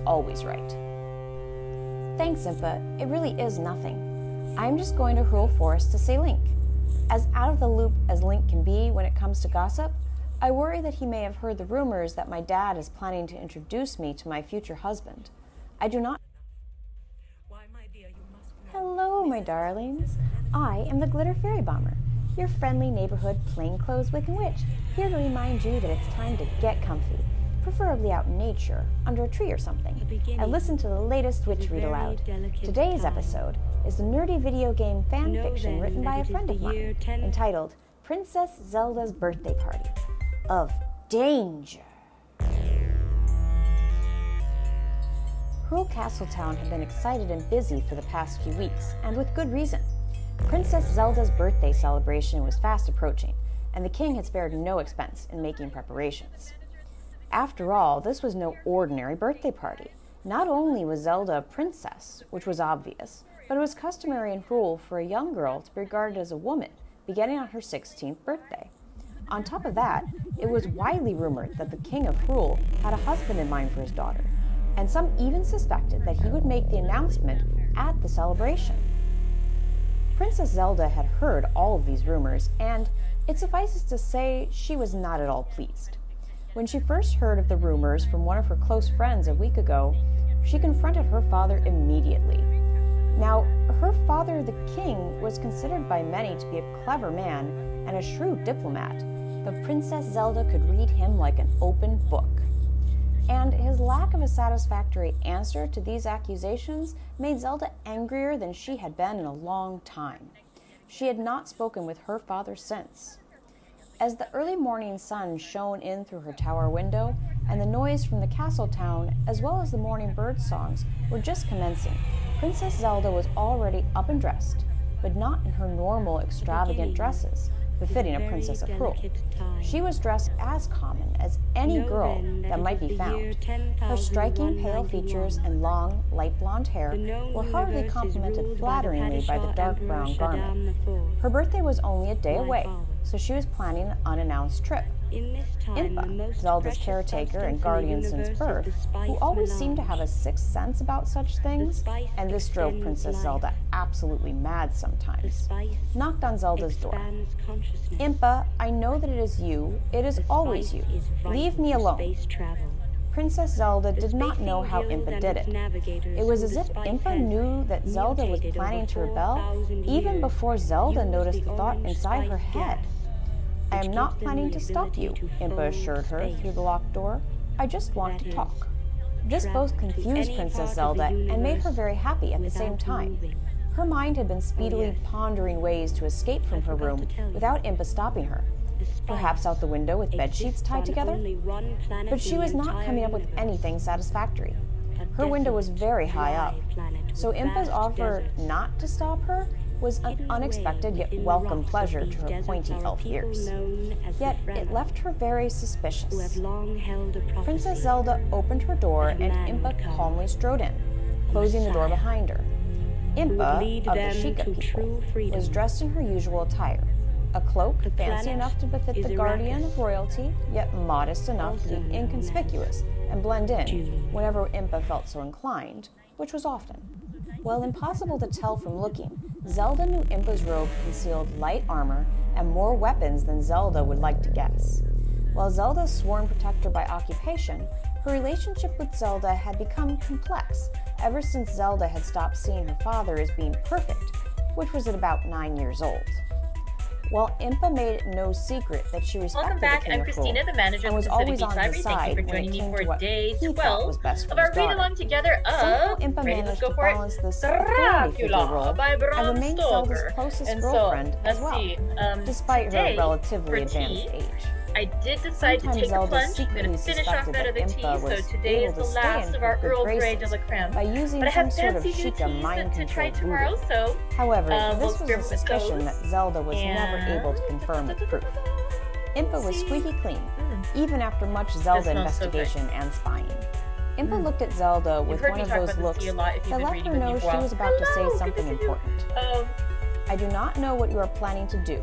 always right. Thanks, Impa. It really is nothing. I'm just going to Hyrule Forest to see Link. As out of the loop as Link can be when it comes to gossip, I worry that he may have heard the rumors that my dad is planning to introduce me to my future husband. I do not... Hello, my darlings. I am the Glitter Fairy Bomber, your friendly neighborhood plainclothes wicked witch, here to remind you that it's time to get comfy, preferably out in nature, under a tree or something, and listen to the latest witch read aloud. Today's episode is the nerdy video game fan fiction written by a friend of mine, entitled Princess Zelda's Birthday Party of Danger. Hyrule Castletown had been excited and busy for the past few weeks, and with good reason. Princess Zelda's birthday celebration was fast approaching, and the king had spared no expense in making preparations. After all, this was no ordinary birthday party. Not only was Zelda a princess, which was obvious, but it was customary in Hyrule for a young girl to be regarded as a woman, beginning on her 16th birthday. On top of that, it was widely rumored that the king of Hyrule had a husband in mind for his daughter, and some even suspected that he would make the announcement at the celebration. Princess Zelda had heard all of these rumors, and it suffices to say she was not at all pleased. When she first heard of the rumors from one of her close friends a week ago, she confronted her father immediately. Now, her father, the king, was considered by many to be a clever man and a shrewd diplomat, but Princess Zelda could read him like an open book. And his lack of a satisfactory answer to these accusations made Zelda angrier than she had been in a long time. She had not spoken with her father since. As the early morning sun shone in through her tower window, and the noise from the castle town, as well as the morning bird songs, were just commencing, Princess Zelda was already up and dressed, but not in her normal extravagant dresses, befitting a princess of Hyrule. She was dressed as common as any girl that might be found. Her striking pale features and long, light blonde hair were hardly complemented flatteringly by the dark brown garment. Her birthday was only a day away, so she was planning an unannounced trip. Impa, Zelda's caretaker and guardian since birth, who always seemed to have a sixth sense about such things, and this drove Princess Zelda absolutely mad sometimes, knocked on Zelda's door. Impa, I know that it is you. It is always you. Leave me alone. Princess Zelda did not know how Impa did it. It was as if Impa knew that Zelda was planning to rebel, even before Zelda noticed the thought inside her head. I am not planning to stop you, Impa assured her through the locked door. I just want to talk. This both confused Princess Zelda and made her very happy at the same time. Her mind had been speedily pondering ways to escape from her room without Impa stopping her. Perhaps out the window with bedsheets tied together? But she was not coming up with anything satisfactory. Her window was very high up, so Impa's offer not to stop her was an unexpected yet welcome pleasure to her pointy elf ears. Yet it left her very suspicious. Princess Zelda opened her door and Impa calmly strode in, closing the door behind her. Impa, of the Sheikah people, was dressed in her usual attire, a cloak fancy enough to befit the guardian of royalty, yet modest enough to be inconspicuous and blend in whenever Impa felt so inclined, which was often. While impossible to tell from looking, Zelda knew Impa's robe concealed light armor and more weapons than Zelda would like to guess. While Zelda's sworn protector by occupation, her relationship with Zelda had become complex ever since Zelda had stopped seeing her father as being perfect, which was at about 9 years old. While Impa made it no secret that she respected the King of Hyrule the manager and was of always Beach on Library. his Thank side you for when it joining me came for to what day he thought 12 was best for of his our daughter. read-along together Somehow of Impa Ready to managed Go to for it? balance this authority figure role by and Bram remained Zelda's Stoker. closest And girlfriend so, as let's well, see. despite her Today, relatively for advanced tea, age. I did decide to Sometimes take a Zelda plunge. I'm secretly going to finish off suspected out of the that tea, Impa so was today is able the to stay last in of her our good Earl Grey graces de la Creme. by using But I some have sort of fancy new Sheikah teas mind to try control tomorrow, voodoo. so However, we'll this was a experiment with suspicion those. that Zelda was never able to confirm with proof. Impa was squeaky clean, even after much Zelda smells so good. investigation and spying. Impa looked at Zelda with heard one me of talk those about this looks tea a lot if you've that been let reading her with know me she for a while. was about to say Hello, something good to see you. important. I do not know what you are planning to do,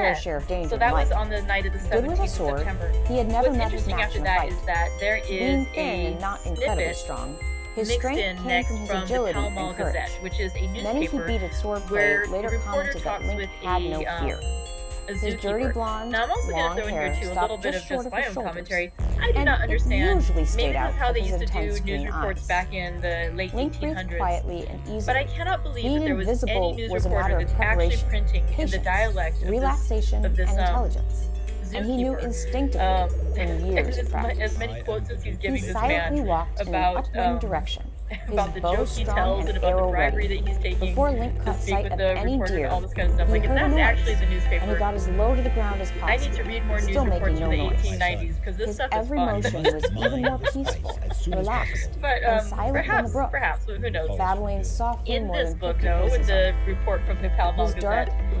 fair share of danger So in that life. was on the night of the Good with 17th a of sword, September. he had never What's met his interesting match after in a that fight. is that there is Being thin a and not incredibly snippet strong, his mixed strength in came next from his from the agility Pall and Mall courage. Gazette, which is a Many who newspaper beat at swordplay where the later reporter commented that talks Link with had no fear. a His dirty zookeeper. blonde, Now I'm also going long to throw in here hair too a stopped little bit just of short just of my his own shoulders, commentary. I do and not it understand. usually stayed Maybe out that's how of they his used to intense do news green reports eyes. back in the late Link breathed 1800s. quietly and easily. But I cannot believe Being that there was any invisible news was a reporter matter of that's actually preparation, printing in the patience, dialect of relaxation, this and intelligence. zookeeper. And he knew instinctively from years of as practice. many quotes as he's He giving this silently man walked in an about upwind direction, his about the bow joke he strung tells and and about the arrow bribery ready. that he's taking Before Link to caught speak sight with of the any reporter deer, and all this kind of stuff. he Like, if heard a that's noise, actually the and he newspaper, got as low to the ground as I possible, need to read more news still reports making from no the noise. 1890s because this His stuff is every fun. motion was even more peaceful, relaxed, But and silent than the brook, perhaps, who knows? babbling softly In more this than book, 50 though, with paces the off. report from the Pall Mall His dark, Gazette,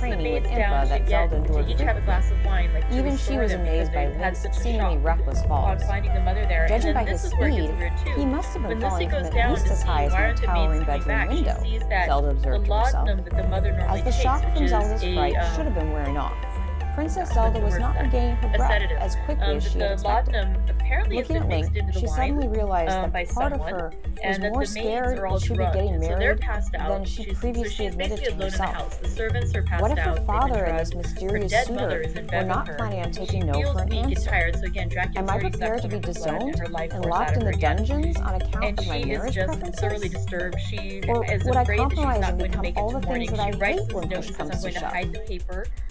training with maids Impa down that Zelda to endured each have a frequently. glass of wine, like to Even she restore was them amazed by because they had Link's such a seemingly shock reckless on falls. finding the mother there. Judging And by then his this is where it speed, gets weird too. he must have been When falling Lucy from goes at down least to as see high as why my aren't the towering maids coming bedroom back, window, she sees that Zelda the observed to herself. laudanum that the mother normally As the takes, shock which from is Zelda's a fright should have been wearing off, Princess what's Zelda the was word not for that? regaining her A breath sedative. as quickly as she had The expected. laudanum apparently has Looking been at mixed Link, into the she wine suddenly realized that by part of someone, her was and that more the maids scared are all that she'd be drunk, getting and so they're married passed out. than she previously admitted to Alone in the herself. house. The servants are passed What if out. her they've father been and this drugged. mysterious Her dead suitor mother is in were bed not with her. planning on She taking no feels for an weak and answer? tired, so again, Dracula's Am I already prepared to sucked be some of her blood disowned and her life and force locked out in of the her again. dungeons on account And of my she is marriage just preferences? thoroughly disturbed. She Or is would I afraid that she's compromise not and going to become make it all till the morning. things that She I writes hate this when note push and says, comes I'm to going to shove? hide the paper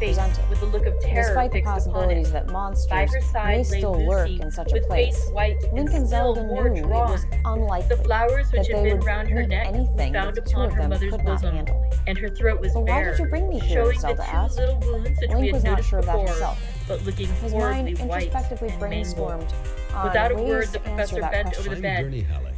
face presented. with a look of terror Despite the fixed upon possibilities it. that By monsters her side may lay still Lucy, lurk in such a with place, face white Link and and still Zelda more knew it drawn. was The unlikely flowers which that had they been would round her meet neck were anything bound that the two upon of her them mother's could not bosom, handle. and her throat was "But why bare, did you bring me here?" showing Zelda the two asked. little wounds which we Link had was not noticed sure of that before, himself. but looking His mind horribly white introspectively and mangled. brainstormed on Without a ways word, the to answer professor that bent question. over the Fine bed, journey, Hallie.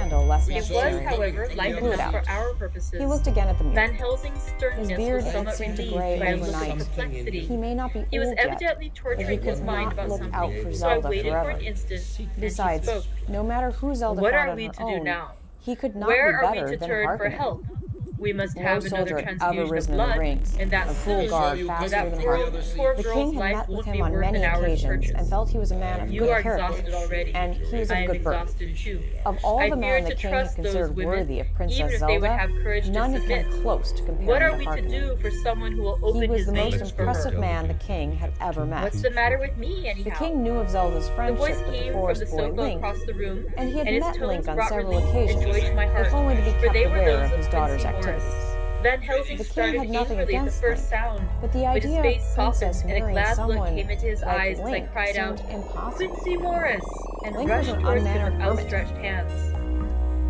candle less It was, necessary. however, light blew it enough out. for our purposes. He looked again at the Van mirror. Helsing's sternness His beard was had somewhat seemed to relieved gray by a look overnight. of perplexity. He may not be He was old yet, evidently but torturing he his could mind not about look out something, for so I Zelda waited for forever. an instant, and Besides, he spoke. no matter who Zelda What fought are on we her to do own, now? he could not Where be are we better to than turn for Harkonnen. help? We must No have soldier another had ever transfusion of risen in the blood, rings, and that a full soon, guard or faster that than poor, Harkonnen. poor The girl's king had life met with won't him be on worth many an hour's occasions purchase. and felt he was a man of You good are character, exhausted already. and he was I of am good birth. exhausted too. Of all I the fear men to the king trust had those considered women, worthy of even Princess if they would Zelda, have courage to none had come submit. close to comparing What are to we to Harkonnen. do for someone who will He open was his the most veins for impressive her? man the king had ever met. What's the matter with me, anyhow? The king knew of Zelda's The friendship voice with the came from forest the boy sofa Link, across the room, and he had his met tones Link on brought several relief and occasions, joy to my heart, if only to be for kept they were aware those of his of daughter's Quincy Morris. activities. Van Helsing The king started had nothing angrily at the against first Link, sound, but the but his idea face of Princess softened and a marrying glad look someone came into his like eyes as I Link cried out, seemed impossible. "Quincy Morris!" and Link was rushed an towards him unmannered with hermit. outstretched hands.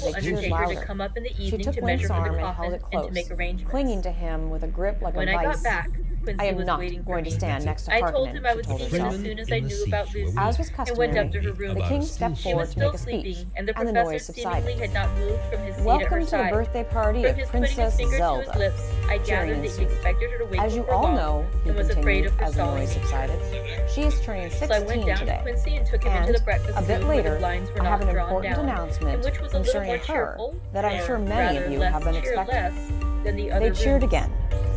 local they cheered undertaker to louder. come up in the She evening took to measure Wink's for arm the and held coffin it and close, to make arrangements. clinging to him with a grip like When a I got vice. back, Quincy I am was not waiting for going me. to stand next to I told Harkonnen, him I she would told see him as herself. soon as I knew about Lucy, As was and went up to her customary, room. the king stepped She was forward to still make a speech, sleeping, and the and the professor noise seemingly subsided. had not moved from his seat at her Welcome to the side. birthday party From of his putting his Princess finger to Zelda. his lips, I Cheering gathered that he ensued. expected her to wake As you before all long, know, he and was afraid continued of her as the stalling noise me. subsided, she is turning So I went 16 down to today. Quincy and took him into And the breakfast a bit room where later, the blinds were I have not an drawn important down, announcement and which was a little concerning more her cheerful, that I'm or sure many rather of you less have been cheerless expecting. than the They other cheered rooms. again.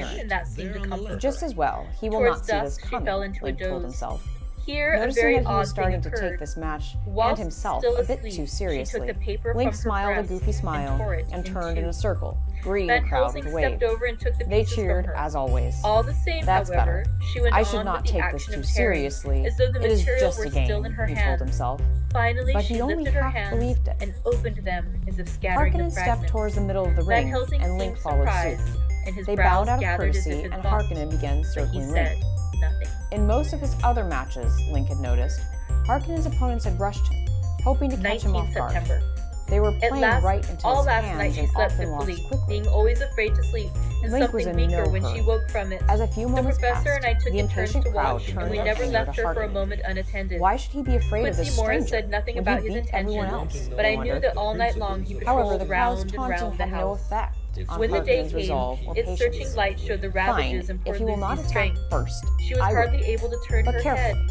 concerned. and that seemed to comfort her. Just as well, he will Towards not see this dusk, she coming, fell into a Link told doze. himself. Here, a Noticing very that he odd was starting thing to occurred. take this match and Whilst himself still a bit asleep, too she seriously, took the paper Link from her smiled a breast goofy and smile tore it and in turned in two. a circle, greeting the Van crowd Helsing with a wave. stepped over and took the They pieces cheered from her. as always. All the same, That's however, better. she went I on should not with the take this action too of tearing, seriously. as though the It is material just were a game, still in her he hand. told himself. Finally, But she he only lifted her half hands believed it. and opened them as if scattering Harkonnen the stepped fragments. towards the middle of the Van ring, Helsing and Link seemed followed surprised, suit. and his They brows bowed out of gathered as if courtesy, in and thought. Harkonnen began But he circling said Link. nothing. In most of his other matches, Link had noticed, Harkonnen's opponents had rushed him, hoping to catch him 19 off guard. September. They were At playing last, right into all his last hands night she and slept often lost fitfully, quickly. being always afraid to sleep, and Link was something in weaker no when she hurry. woke from it. As a few The moments professor passed, and I took the in turns impatient to crowd watch, and turned we their never anger left to her for a Harkonnen. moment unattended. Why should he be afraid of Quincy this Morris stranger? said nothing Would about he his beat everyone intentions, else? but I wondered. knew that all night long he However, patrolled the crowd's round and taunting round the had no house. effect on When the day Harkonnen's came, resolve or its searching patience. light showed the Fine, ravages and if poor he will not Lucy's attack strength. first, She was I will. hardly able to turn But her careful, head,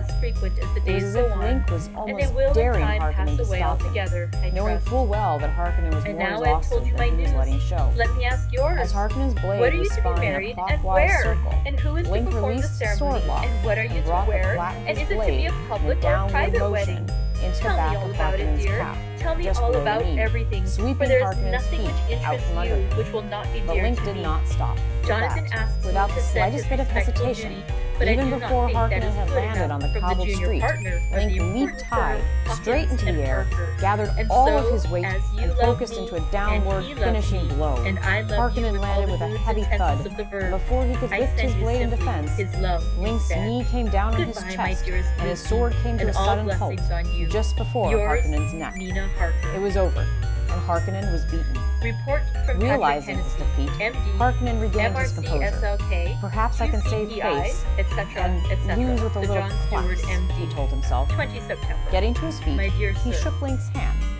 less frequent as the It was days as go if on, Link was and almost they will in daring time Harkonnen pass to away stop him, altogether, I knowing trust. full well that Harkonnen was And more now I've exhausted told you my than he was news. letting show. Let me ask yours. As Harkonnen's blade What are you was to be spun in a married and clockwise where? circle, And who is to Link perform the released ceremony? Swordlock And what are you and to brought the wear? flat of And his is it to be blade a in a public or downward private motion wedding? into the Tell back me all of about it, Harkonnen's dear. cap, Tell me just all below the about knee, everything, sweeping for there is Harkonnen's nothing which feet out interests from you under him. which will not be But dear Link to did me. not stop. With Jonathan that, asks without me the to send slightest his bit of respectful hesitation, duty, but I even do not before think that Harkonnen is had good landed enough on the from cobbled junior street, partner of Link the leaped important high, firm, straight Hawkins into and the air, Parker. gathered And all so, of his weight, as you and love focused me, into a downward and he loves finishing me, blow. and I love you Harkonnen with all landed the with a moods heavy and thud, tenses of the and verb. before he could I lift send his you blade in simply defense, his love Link's instead. knee came down on his Goodbye, my chest, dearest and his Lucy, sword came to and a all sudden halt, blessings on you. just before Yours, Harkonnen's neck. Nina Harker. It was over, and Harkonnen was beaten. Report from Realizing Patrick his Hennessy, defeat, MD, Harkonnen regained his MRC composure. SLK, Perhaps I can save QCPI, face etc., and etc. lose with a The little John Stewart, class, he MD. told himself. 20 September. Getting to his feet, My dear he sir. shook Link's hand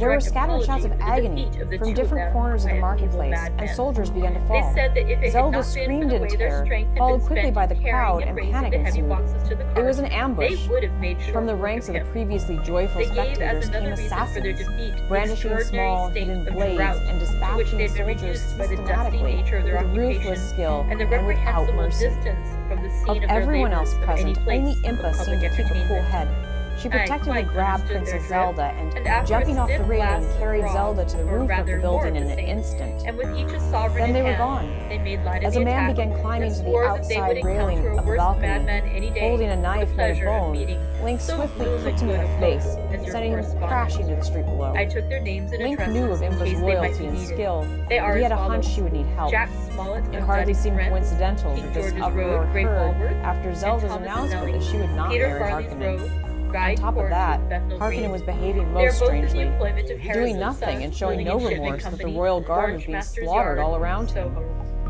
There were direct scattered apology shouts of for the agony defeat of the from two different them corners of by the an evil marketplace, madman. and soldiers began to They fall. said that if it Zelda had not been screamed for the in way their terror, strength had followed been quickly spent by the carrying crowd, and raising panic the heavy ensued. boxes to the It was cart, an ambush. they would have made short From the work ranks of the him. previously joyful They gave as spectators came another reason for their assassins, defeat the brandishing extraordinary small, state hidden of blades drought and to which dispatching they had been soldiers reduced by the dusty systematically nature of their with occupation ruthless skill and the and without reprehensible mercy. distance from the scene Of of their everyone labors else of any present, place only of Impa public seemed to keep a cool entertainment. head. She I protectively quite grabbed understood Princess their drift, Zelda and and, after jumping a off the stiff railing, blast carried of Zelda to the or roof of rather the more building of in the an same. instant. And with each a sovereign Then in they were hand, gone. they made light of As the a man attack, began climbing and to the swore that they would outside railing encounter a of the worse balcony, madman any day, holding a for the knife made of pleasure of bone, meeting Link so swiftly bloom kicked and him in good the a face, hope as your sending him correspondent. crashing to the street below. I took their names and Link addresses knew of in Impa's case they might loyalty be and needed. skill, They but are he as had a hunch follows: she would need help. Jack Smollett It of hardly Duddy seemed Friends, coincidental King that this George's uproar Road, Great occurred Walworth, after and Zelda's Thomas announcement Snelling, that she would not Peter marry Farley's Harkonnen. Road, On Guy top of Court that, of Bethnal Harkonnen Green. was behaving They are most both in the strangely, employment of Harris doing and nothing Sons, and showing Building no and Shipment remorse that the Company, royal guard was Orange being Master's slaughtered Yard, all around him. Soho.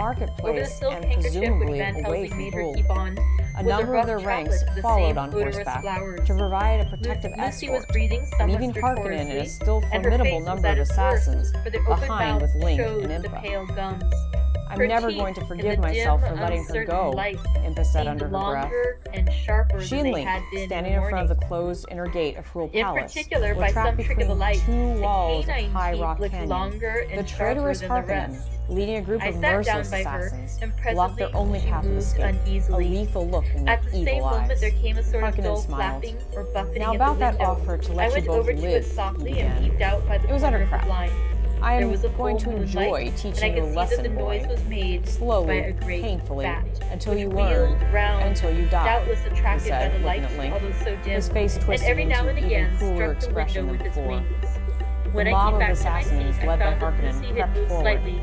marketplace silk and handkerchief which presumably Van away Helsing from made her rule. keep on A was number of rough their ranks chaplet of the followed same on odorous horseback flowers. to provide a protective Lucy was escort, breathing and somewhat even Harkonnen and a stertorously, still and her formidable face number was of at its assassins worst, for their open behind mouths with Link showed and the Impa. pale gums. I'm Her never teeth, going to in forgive the myself dim, for letting her uncertain go, light, Impa said seemed under her breath. longer and sharper She than and they Link, had been standing in in the front of the morning. closed inner gate of Rule In Palace, particular, were by trapped some trick of the between light, two the walls of canine High teeth Rock looked Canyon. longer The and traitorous sharper than the Harkonnen, rest. leading a group I of sat down merciless by her, assassins, and blocked their presently only she path of moved escape, a uneasily. lethal look in their At the evil same moment, eyes. there came a sort of Harkonnen dull smiled. flapping or buffeting Now at about the that window. offer to I let you went both over to live, it he softly began. and peeped out by the It was corner utter of the crap. blind. I There am was a going full to enjoy moonlight, and I teaching you could a see that lesson, the noise boy. was made by a Slowly, great painfully, bat, until which you wheeled learn, round, until you die, doubtless he attracted by said, the light, looking at Link, although so dim, his face and twisting every now into and even again crueler struck the expression window than with its before. wings. The When I mob came of back to my assassins, seat, I led by found that Harkonnen, Lucy had crept moved forward, slightly,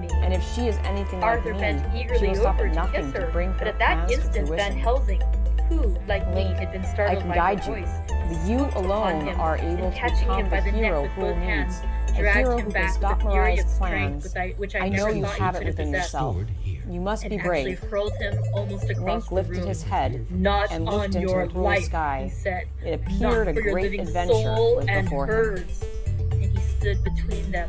me. And if she is anything like Arthur me, bent she eagerly will stop over at to nothing kiss to her, bring but her at that plans to instant Van fruition. Helsing, who, like me, Link, had been I startled can by guide her you, voice, but you swooped upon alone him, are able and to catching become him by the the neck hero with who both needs. hands, A dragged hero him who can back stop with a fury of Mariah's strength plans. which I I know never you thought have you it could within possess, yourself. You must and be actually brave. hurled him almost across Link the lifted room. his head Not and on looked into your the cruel life, sky. he said. It Not appeared a for your great living adventure soul was and before him. hers. And he stood between them,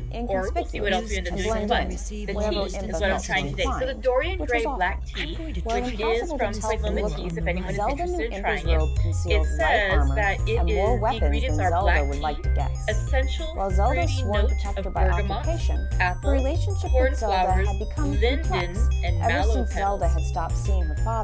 be or we'll see what else we inconspicuous end up and doing blend in the in, month. The whatever tea is Impa what I'm felt trying so today. So the inclined, Dorian which Gray was black awful. tea, While which is impossible from to tell Cycle from Teas, looking, if anyone is Zelda interested knew in Impa's trying it, robe it concealed light says armor that it and more is, the weapons than ingredients are Zelda black would like to tea, guess. essential While Zelda's fruity sworn note protector of by bergamot, occupation, her apple, relationship corn with Zelda flowers, had become linden, complex and ever mallow since Zelda petals. had stopped seeing her father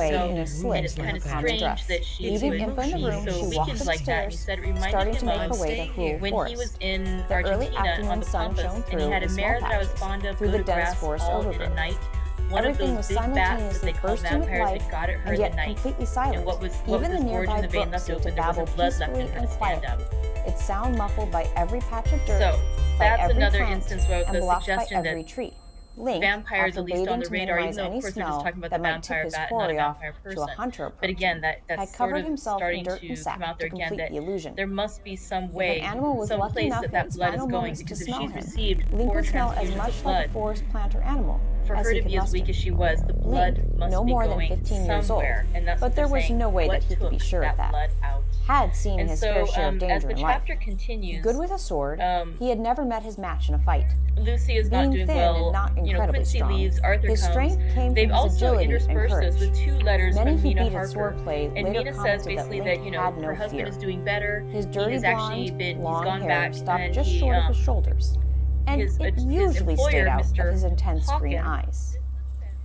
away so, in a slit and it's in kind her of common strange dress. that she's Leaving so Impa in the room, she walked weakened like that. And he upstairs, said it reminded starting him to make of her way to Hulu when Forest. he was in The early Argentina on afternoon the sun Pampas, shone and through he had a in small mare that I was patches fond of through go the to dense grass forest all in the overgrowth. night. One of Everything those was big bats that simultaneously they call bursting with vampires life that got at her and in yet the night. completely silent. And what was Even the this gorge in nearby the vein brook left seemed to open, there babble wasn't blood left peacefully in her and to stand quietly, up. its sound muffled by every patch of dirt, So by that's every another plant, instance where and the blocked by suggestion every that tree. Link, vampires, after at least on baiting the to radar, even minimize though any of course we're just smell talking about that the might tip vampire his bat, not a quarry off vampire to a person. hunter But approaching, again, had that's sort covered of himself in starting dirt to and come sap out to there again complete that the illusion. there must be some If way, an animal was some lucky place enough that in that its blood is final going, moments to because if smell she's him, received Link 4 would smell as transfusions much of like a blood, forest plant or animal for as her he to could be as weak muster. as she was, the blood Link, must no be more than going 15 years old, somewhere, and that's but what there they're was saying, no way what that he could be took sure of that. blood out. Had seen And his so, fair share of as danger the in life. chapter continues, Good with a sword, he had never met his match in a fight. Lucy is not Being doing thin well. and not incredibly Quincy strong, leaves. Arthur his comes. strength came They've from his also agility and interspersed courage. us with 2 letters Many from he Mina beat at Harper. swordplay And later Mina says commented that basically Link that had no her husband fear. is doing better. His He dirty has actually blonde, he's long gone hair back stopped and just he, short of his shoulders, and his it usually employer, stayed out Mr. of his intense green Hawkins, eyes.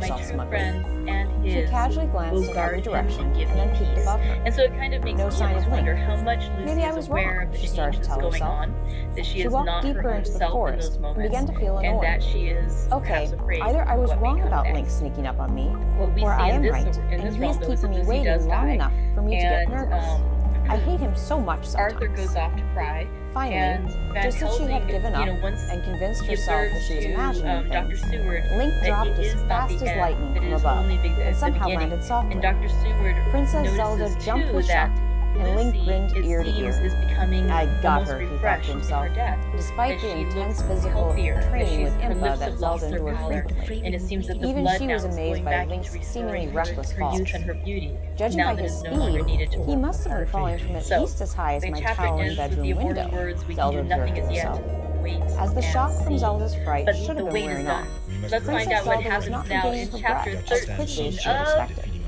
herself true smugly. friends and She his casually glanced will in every guard him direction and give and then me peeked peace. above her. And so it kind of makes No me sign almost of Link. wonder how much Lucy Maybe I is was aware wrong, of the she started changes to tell going herself. on, that she She is walked not deeper her own into the self in forest those and moments, began to feel and annoyed. that she is Okay, perhaps afraid either I of was what may wrong come about next. Link sneaking up on me, What we or see I in am this right, in and this he is realm though is keeping that me Lucy does waiting long die, enough for me to get and nervous. I hate him so much sometimes. Arthur goes off to cry. Finally, And Van just as she Helsing, had given up once and convinced he herself that observes she was to imagining Dr. things, Seward Link that dropped it as is not fast the as end, lightning that from it is above, only and the somehow beginning. landed softly. And Dr. Seward Princess Zelda notices jumped too with that shock, and Link Lucy, grinned it ear to seems, ear. is becoming I got almost her, he thought refreshed to in himself. her death. Despite That the she looks intense physical healthier, that training with her Impa lips that have Zelda lost their endured pallor, frequently. and it seems that the Even blood she now was is amazed going by back Link's into seemingly restoring reckless her fall. youth and her beauty. Judging now by that his is no longer speed, needed to he work must have been hard. falling from at So, least as high as the my chapter towering ends with the bedroom immortal window, words, "We can Zelda do nothing observed to as yet. herself. Wait As the and shock from see." Zelda's fright But should the have been wait is wearing done. off. Let's find Princess out what Zelda was happens not now regaining in her chapter breath as quickly 13 as she had of expected.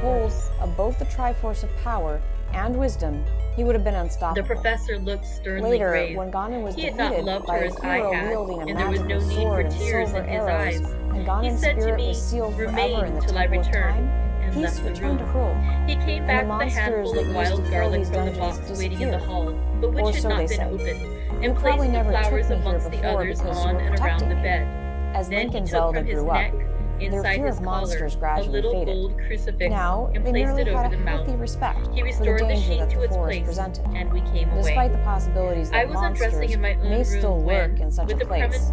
hold of both the Triforce of power and wisdom, he would have been The unstoppable. professor looked sternly Later, grave. when Ganon was He had not defeated loved by her a as I hero had, wielding a and there was magical no need sword for and tears silver in his arrows, eyes. and He Ganon's said to spirit me, was sealed "Remain forever in the till I Temple of return," Time, and peace left the returned to room. Hyrule. He came And back the with a monsters handful that of used wild to fill garlic these from the dungeons box waiting in the disappeared. hall, but Or which had so not they been say. opened, You and probably placed the never flowers took me here amongst the before others because you on were and around protecting the me. bed. As Then Link he and took Zelda from his grew up, neck, their inside fear his of collar, monsters a gradually little faded. gold crucifix Now, and they placed merely it had over a the mouth. healthy respect He for the restored the danger sheet that to the its forest place, presented. and we came away. Despite the possibilities I that was undressing monsters in my own may room still lurk when, in such with a the place,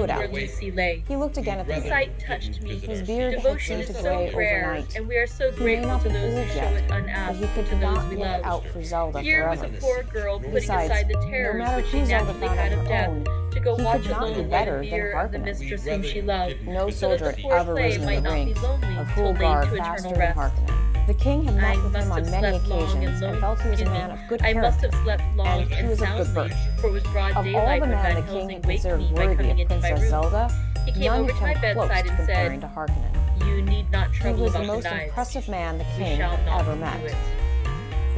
room it where out. Lucy lay. He looked again at the The maid. sight touched me. His beard had Devotion seemed is to so gray rare, overnight. and we are so He may grateful not to be those who old show yet, it but unasked he could to those not we look love. out for Zelda Here was forever. a poor girl putting Besides, aside the no terrors matter which she who Zelda naturally found had on of her death own, to go he watch could not alone be by better the than bier of the Harkonnen. mistress whom she loved, No so that soldier the had poor ever slave risen in might the not be ranks lonely of till laid Hulgard to faster eternal than rest. Harkonnen. The king had I met with must him on have many slept long occasions and felt he was a man of good I must character. have slept long and he and was of good soundly, birth. for it was broad Of all daylight the when men Van the king Helsing had waked considered me by worthy coming of into my Princess room. Zelda, He came none over had to my come close bedside to and comparing said, to Harkonnen. "You need not He trouble was the about most the knives. impressive man the We king shall had not ever do met. it." The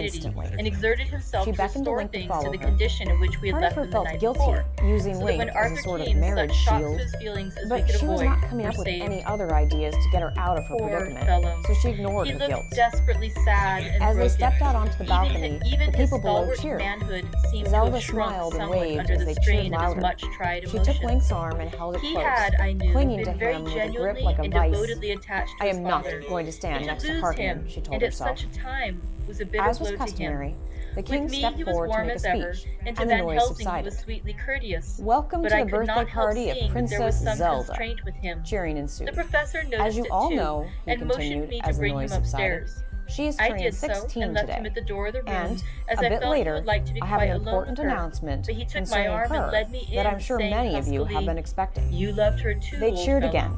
stupidity instantly. and exerted himself She to beckoned to restore Link to things follow to the her. condition in which we had Part of left her them the felt night guilty before. using So that Link when as Arthur a sort of came, marriage such shocks shield, to his feelings as we but could she was avoid not coming were up with saved. any other ideas to get her out of her Poor predicament, fellow. so she ignored He her looked guilt. desperately sad and As they broken. stepped out onto the balcony, Even the his people below stalwart cheered. manhood seemed to Zelda have shrunk smiled and somewhat waved under as the they cheered strain of his louder. much-tried She emotions. took Link's arm and held it He close, had, I knew, clinging to been him very with a grip genuinely like a and vice. devotedly attached to I his am not father. going to stand And next to to lose Harkonnen, him, she told and at herself. such a time, was a bitter As blow was to him. customary, the king With me, stepped he was forward to warm make a as ever, speech, and to and the Van noise Helsing he subsided. was sweetly courteous. Welcome But to I the could birthday not help party of seeing that there was Princess some Zelda. constraint with him. Cheering ensued. The professor noticed As you it all too, know, he and motioned continued me to as the bring him noise subsided, upstairs. she is I turning did so, 16 and left today. him at the door of the room, And as a I bit felt he later, would like to be I have quite an alone important with her. announcement But he took my concerning arm and her led me in, that I'm sure saying many of you have huskily, been expecting. "You loved her too, They old cheered fellow." again.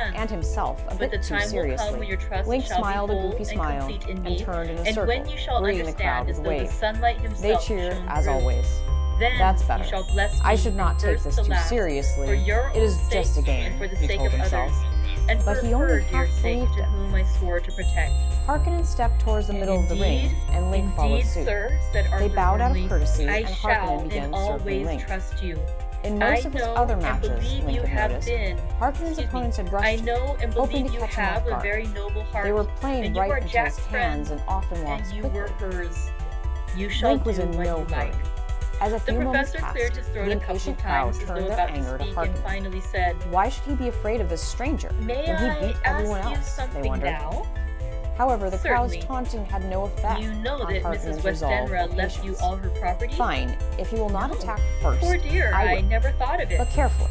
understand. and himself a But bit the too time will come seriously. when your trust Link shall be smiled a whole goofy and smile complete in me, and turned in a and circle, when you shall greeting the crowd understand with as a though the wave. sunlight They himself cheered, shone as through. always. Then That's better. you shall bless me I should not from take first this to too last, seriously. for your It is own just a sake game, and for the he sake told of himself. others, and But for he only her dear half sake believed to it. whom I swore to protect. Harkonnen stepped towards the middle of the ring, and Link followed Indeed, suit. sir, said Arthur They bowed out of warmly, courtesy, I and shall Harkonnen began in all circling ways Link. trust you. In most of his know other and matches, believe Link you had have noticed, been. Harkonnen's opponents had I rushed, know and hoping believe to you catch him have off a guard. very noble heart. They were playing and you right are into Jack's his friend, hands and often and lost you quickly. were hers. You shall Link was do in what no you hurry. like. As a The few moments professor passed, cleared his throat the a couple impatient of crowd times as though turned their about to anger to speak and Harkonnen. finally said, Why should he be afraid of this stranger May when he I beat everyone ask you else, they something wondered. now? However, the crowd's Certainly. taunting had no effect You know on that Harkonnen's Mrs. resolve Westenra or left you patience. all her property? Fine, if he will not No. attack first, Poor dear, I I will. never thought of it. But carefully.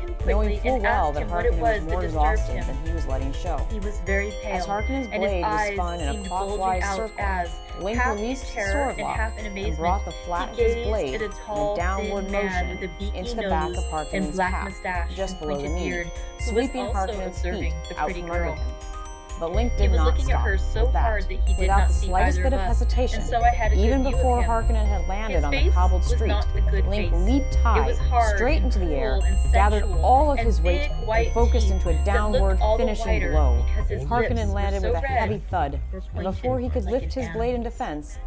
him knowing quickly full and well asked that him what it Harkonnen was was that more disturbed exhausted him. than he was letting show. He was very pale, As Harkonnen's and his blade was eyes spun in a seemed bulging clockwise out circle, as, Link half in released his terror sword and lock half in and amazement, brought the flat he of his gazed blade at a in tall, a downward thin man motion with a beaky into the nose back of and Harkonnen's black cap, mustache just and below the pointed knee, beard, who was sweeping also Harkonnen's observing feet the out pretty from under girl. him. But Link He did was not looking at stop her so at that. hard that he did Without not the see slightest either bit of of us, hesitation, and so I had a good even view before of him. Harkonnen had landed His on the face cobbled was street, not a good Link face. leaped It high, was hard straight and into the air, cold and gathered sensual, all of and his weight, big white and focused teeth into a that downward looked all the finishing whiter blow. because his lips Harkonnen were landed so with a red heavy thud, or and pointed before he could like lift an his blade in arrow's. defense,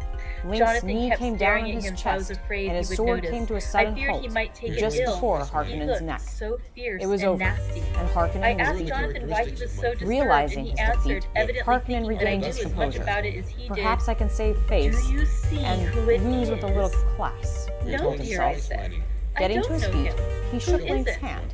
Link's Jonathan knee kept came down staring on at his him, so I was chest, afraid and he his would sword notice. came to a I sudden feared halt he might take it just ill. before He Harkonnen's looked neck. so fierce It was and over, nasty. and I Harkonnen was asked beaten. Jonathan why he was so disturbed, Realizing and he his answered, defeat, evidently Harkonnen thinking that I regained knew his as much composure. about it as he Perhaps did. I can save face Do you see and who it lose is? with a little class, he No, told dear, I himself. said. I Getting don't to his know feet, him. he Who shook is Link's it? hand,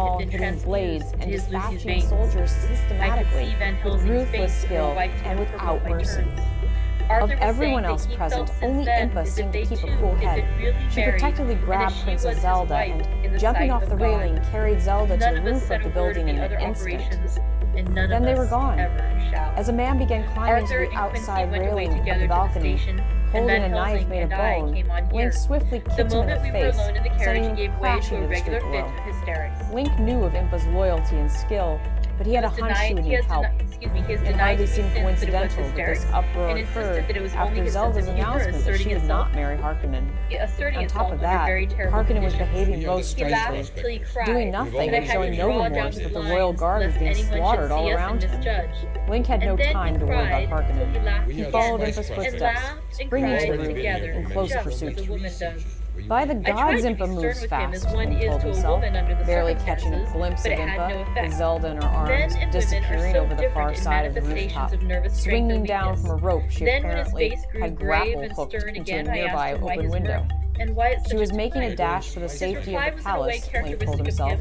small, had been hidden transfused blades to and his Lucy's dispatching veins. soldiers I could systematically see Van with Helsing's ruthless face skill grow white and and purple without by mercy. turns. Of Arthur was everyone saying else that he present, felt since only then Impa as if seemed to they keep two a cool had head. been really She married, protectively and that grabbed she was Princess his Zelda wife in and, the jumping sight off of the God. railing, carried Zelda None to of the us roof said of a the word building of in the an other instant. operations, and none Then of they were us gone. ever shall. As a man began climbing Arthur to the and Quincy outside went away railing of together the to the balcony, station, and holding Van a knife Helsing made of and I bone, came on here. Link swiftly The kicked him in moment the we were face, alone in the carriage, sending he him gave way crashing to a to the regular street fit below. of hysterics. Link knew of Impa's loyalty and skill, but he had a hunch she would need help. It hardly seemed coincidental that this uproar occurred after Zelda's announcement that she would not marry Harkonnen. On top of that, Harkonnen was behaving most strangely, doing nothing and showing no remorse that the royal guard was being slaughtered all around him. Link had no time to worry about Harkonnen. He followed Impa's footsteps, springing to the roof in close pursuit. By the gods, Impa moves fast, Link told himself, barely catching a glimpse of Impa, with Zelda in her arms, disappearing over the far side of the rooftop, swinging down from a rope she apparently had grapple hooked into a nearby open window. She was making a dash for the safety of the palace, Link told himself.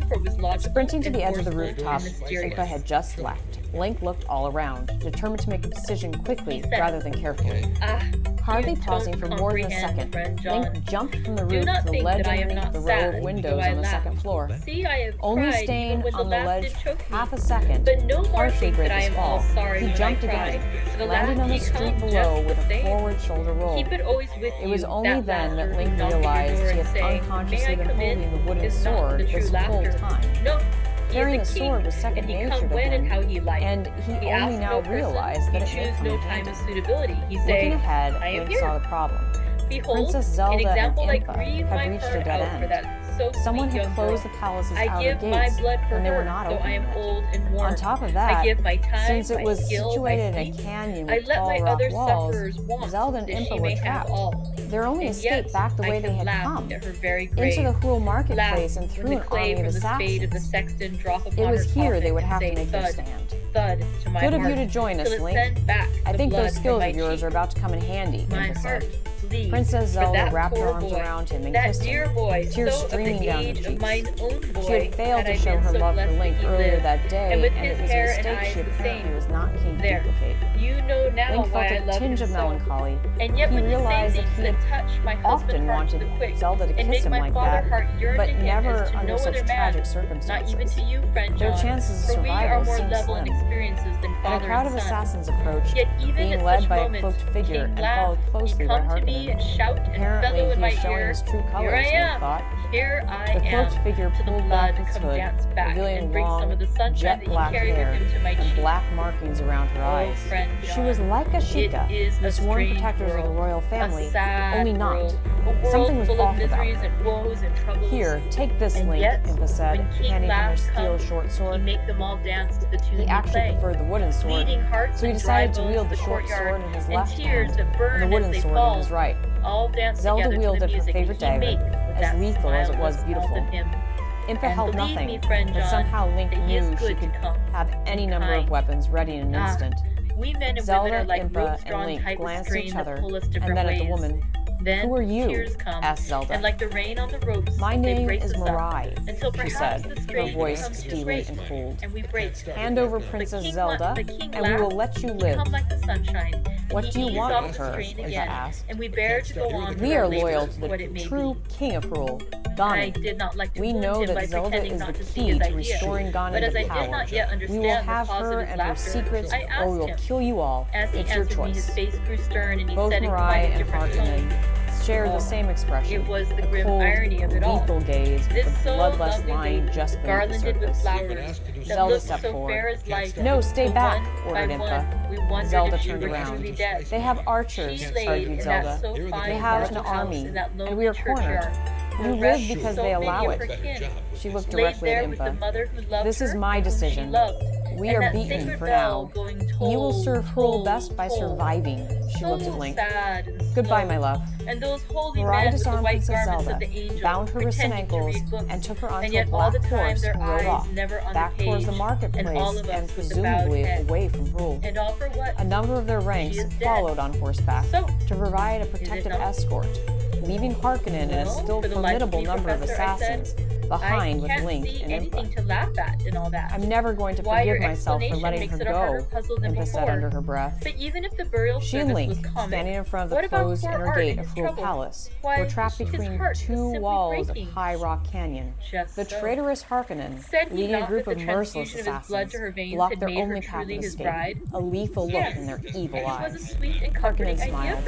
Sprinting to the edge of the rooftop, Impa had just left. Link looked all around, determined to make a decision quickly rather than carefully. Hardly pausing for more than a second, Link jumped from the roof to the ledge underneath the row of windows on the second floor. Only staying on the ledge half a second, partially break his fall, he jumped again, landing on the street below with a forward shoulder roll. It was only then that Link realized he had unconsciously been holding the wooden sword this whole time. Carrying a sword was second nature to him, and he only now realized that it may come in handy. Looking ahead, Link saw the problem. Princess Zelda and Impa had reached a dead end. Someone had closed the palace's outer gates, and they were not open yet. On top of that, since it was situated in a canyon with tall rock walls, Zelda and Impa were trapped. Their only escape back the way they had come, into the Hruel marketplace and through an army of assassins. It was here they would have to make their stand. Good of you to join us, Link. I think those skills of yours are about to come in handy, Impa said. Princess Zelda wrapped her arms around him and kissed him, tears streaming down her cheeks. She had failed to show her love for Link earlier that day, and it was a mistake she apparently was not keen to duplicate. Link felt a tinge of melancholy. He realized that he had often wanted Zelda to kiss him like that, but never under such tragic circumstances. Their chances of survival seemed slim. And a crowd of assassins approached, being led by a cloaked figure and followed closely by Harkonnen. Apparently, he was showing his true colors, Link thought. The cloaked figure pulled back its hood, revealing long, jet-black hair and black markings around her eyes. She was like a Sheikah, the sworn protectors of the royal family, only not. Something was off about her. Here, take this, Link, Impa said, handing him her steel short sword. He actually preferred the wooden sword, so he decided to wield the short sword in his left hand and the wooden sword in his right. Zelda wielded her favorite dagger, as lethal as it was beautiful. Impa held nothing, but somehow Link knew she could have any number of weapons ready in an instant. Zelda, Impa, and Link glanced at each other, and then at the woman. Who are you? Asked Zelda. My name is Mirai, she said, her voice steely and cold. Hand over Princess Zelda, and we will let you live. What do you want with her? Impa asked. We are loyal to the true king of Hruel, Ganon. We know that Zelda is the key to restoring Ganon to power. We will have her and her secrets, or we will kill you all. It's your choice. Both Mirai and Harkonnen shared the same expression, a cold, lethal gaze, with the bloodlust lying just beneath the surface. Zelda stepped forward. No, stay back, ordered Impa. Zelda turned around. They have archers, argued Zelda. They have an army, and we are cornered. We live because they allow it. She looked directly at Impa. This is my decision. We are beaten for now. You will serve Hruel best by surviving. She looked at Link. Goodbye, my love. Mirai disarmed Princess Zelda, bound her wrists and ankles, and took her onto a black horse and rode off, back towards the marketplace and presumably away from Hruel. A number of their ranks followed on horseback to provide a protective escort, leaving Harkonnen and a still formidable number of assassins behind with Link and Impa. I'm never going to forgive myself for letting her go, Impa said under her breath. She and Link, standing in front of the closed inner gate of Hruel Palace, were trapped between two walls of High Rock Canyon. The traitorous Harkonnen, leading a group of merciless assassins, blocked their only path of escape, a lethal look in their evil eyes. Harkonnen smiled.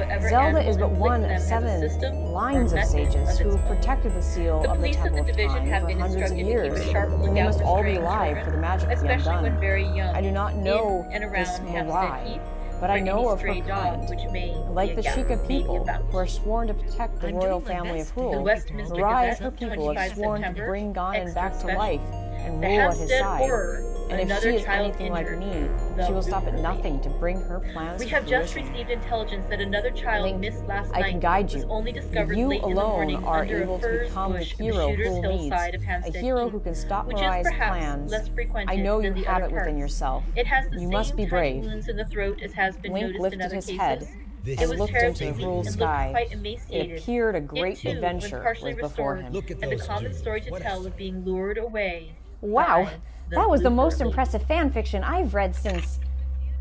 whatever Zelda animal is but inflicts one them of has a 7 system or lines of method sages of who its have own. protected the seal The of the police of Temple the of division Time have for been hundreds of instructed to years, keep a sharp and they lookout must for all be straying alive for the children, magic to be especially when undone. very young. I do not know in and this around Hampstead Mirai, Heath, but for I know any of her stray dog kind. which may Like be the a Sheikah gap, may be people, about. who are sworn to protect the I'm royal doing my family of best, The Hrul, Westminster Mirai and Gazette, her people have 25 sworn to September, bring Ganon extra back to special. life and The rule at his Hampstead side. Horror, And if another she is child anything like injured, me, the she will stop at Hoover nothing Lady. to bring her plans We to have just fruition. received intelligence that another I child think missed last I night can guide was you. only discovered You late in the alone morning are under able a to furze become the bush in the hero Shooter's Hrul Hill needs, side of a Hampstead hero Heath, who can stop which is Mirai's perhaps plans. less frequented I know you than the have other it within parts. yourself. It has the You same must be tight brave. wounds in the throat as has been Link noticed in lifted other his cases. head This It and was looked terribly into the weak Hrul and looked sky. quite It emaciated. appeared a great It too, when adventure partially was before restored, him. Look at and the those common two. story to What tell a- was being lured away. Wow, by that was the Hoover most Lady. impressive fan fiction I've read since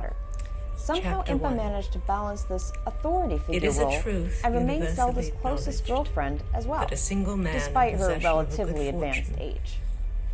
daughter. Somehow Chapter Impa 1. managed to balance this authority It figure is a role truth and remain universally Zelda's closest acknowledged girlfriend as well, that a single man in despite her possession of a good relatively advanced fortune age.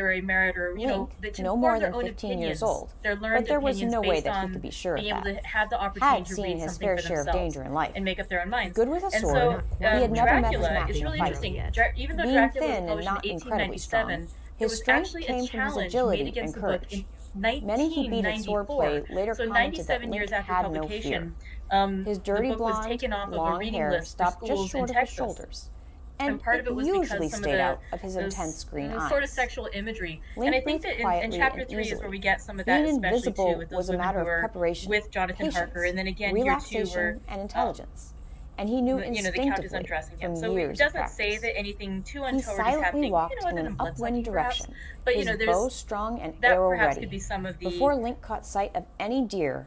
literary merit or Link, to no form more their than own 15 opinions, years old, their learned but there was opinions no way based that he on could be sure of being able that. to have the opportunity Had to seen read his something fair for share of themselves danger in life. and make up their own minds. Good with a And sword, so he had never met his Dracula match is in really a interesting. fight. Even though Being Dracula was thin and published in not incredibly strong, 1897, it his was strength actually came a from his challenge made agility against and the book courage. in Many he beat at 1994. swordplay later So commented that 97 years Link after had no publication, fear. His the dirty book was blonde, taken off of a long reading hair list for stopped just schools in short of his Texas. shoulders, And and part it of it was usually because some of stayed out of his those, intense green eyes. sort of sexual imagery. Link And I think breathed that in quietly chapter and 3 is easily. where we get some of that, Being especially invisible too, with was those a women matter who of were preparation, with Jonathan patience, Harker. And then again, here too, relaxation, where and intelligence. And he knew the Count is instinctively undressing him. from So it years of doesn't say practice. that anything too He untoward is silently happening, walked other in than an blood upwind sucking, perhaps. direction, But his there's bow strong and that arrow perhaps ready. could be some of the Before Link caught sight of any deer,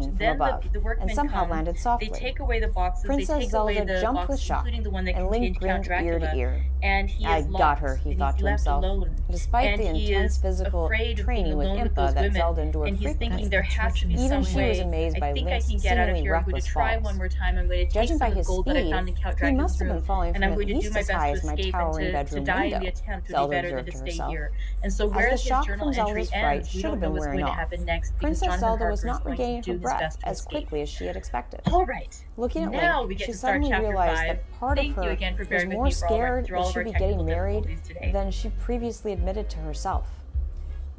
from Then above, the workmen and somehow come, landed They softly. take away the boxes. Princess they take Zelda away the jumped boxes, with shock, including the one that and Link contained Count grinned ear Dracula. to ear. And he I is got locked, her, he and thought he's to left himself. alone. Despite and the he intense is physical afraid of training being with alone with Impa those that women, Zelda endured and he's frequently, thinking there has to be even some she way. was amazed by I think Link's I can get out of seemingly here. I'm going to reckless try falls. one more time. I'm going to take Judging some by of the his gold that I speed, found in Count he Dracula's must have room, been falling and from I'm at going to do least my as best high to as my escape and towering to bedroom die in the window, attempt would Zelda be better than observed to to stay herself. here. And so As where the his shock journal from entry Zelda's fright ends, we should don't have know been what's wearing going to off, happen next because Princess Jonathan Zelda was Harker is not going to regaining do her his breath best to as escape. quickly as she had expected. All right. Looking at Now Link, we get she to start suddenly chapter realized 5. that part of Thank you her again for was bearing with more me for all of scared our that she'd be technical getting married difficulties today. than she previously admitted to herself.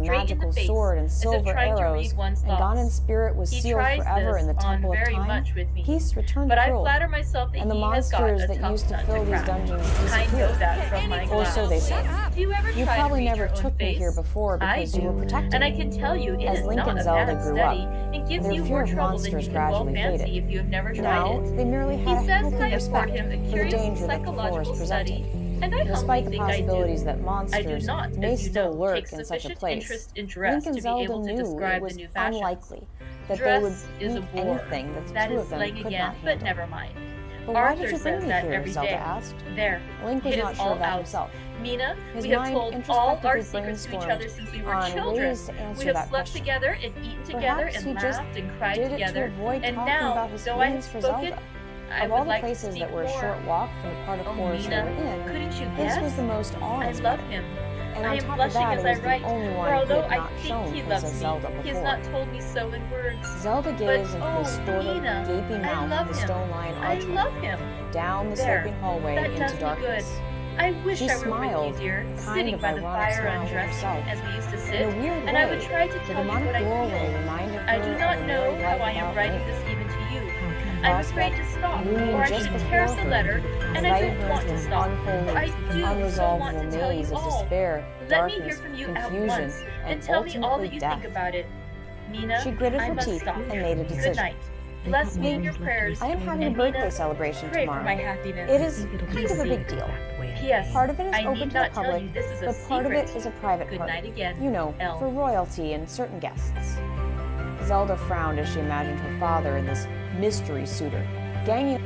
a straight in magical the face, sword and as if silver trying to arrows, read one's and gone in thoughts. spirit was He sealed tries forever this in the on temple of very time, much with me. peace returned But to I Hyrule, flatter myself that and the he has got monsters a that tough used to nut fill to these crack. dungeons I disappeared. know that from my Or glass. so they say. Do you ever You try probably to read never your own took me face? here before I because you were do. protected. And I can tell you, it As is Link not and a Zelda bad grew study. up, It gives their you fear more of trouble than you monsters can well gradually fancy faded. if you have never tried Now, it. they merely He had a says that healthy I afford respect him a for the curious danger that the psychological forest study, presented. and I humbly Despite the think I do. possibilities that I do monsters not, may as you still know, lurk take in such a sufficient place, interest in dress Link to and be Zelda able to knew it describe the was new fashions. unlikely that Dress they is would a meet bore. anything that the That two is of them slang could again, not but handle. never mind. But why Arthur did you bring says me that here? every Zelda day. asked. There, Link was it not is sure all of that out. himself. Mina, His we have mind told all our introspectively secrets to each brainstormed other since we were on children. ways to answer We have that slept question. together and eaten together Perhaps he and just laughed and cried did it to together. avoid And talking now, about his though I have feelings for spoken, Zelda. I Of all would the like to places speak that were a more. short walk from the part of Oh, forest we Mina, were in, couldn't you this guess? was the most I awe-inspiring. love him. And I on am top of blushing that, as it I was the write, only one for who although had I not think shown he Princess loves me, Zelda he has before. not told me so in words. Zelda But gazed into oh, the distorted, Nina, gaping I mouth love of the him. stone lion I archway, love him. down the There, sloping hallway that into does me good. darkness. I wish She I were smiled, with you, dear, kind sitting of by the ironic fire smile to undressing, herself. as we used to In sit, a weird and I would way, try to the tell you demonic what I doorway feel. reminded her I do of not a know married how life I am without writing Link. this even to you. Her I'm afraid to prospect, stop, looming or I just should before tear the her, letter, and I invited don't her want into to an stop, for unholy, I do so unresolvable want to tell maze you of all. despair, Let me hear darkness, from you at confusion, once, and and tell me all that ultimately you death. think about it. Nina, She gritted I her must teeth stop. and made a Good decision. night. Bless me in your prayers, I am having a and birthday Nina, celebration pray for tomorrow. my happiness. It is It'll kind of a big deal. P.S. Part of it is I open need to the not tell public, you this is a but part of it secret. is a private Good part. night again. You know, L. for royalty and certain guests. Zelda frowned as she imagined her father and this mystery suitor ganging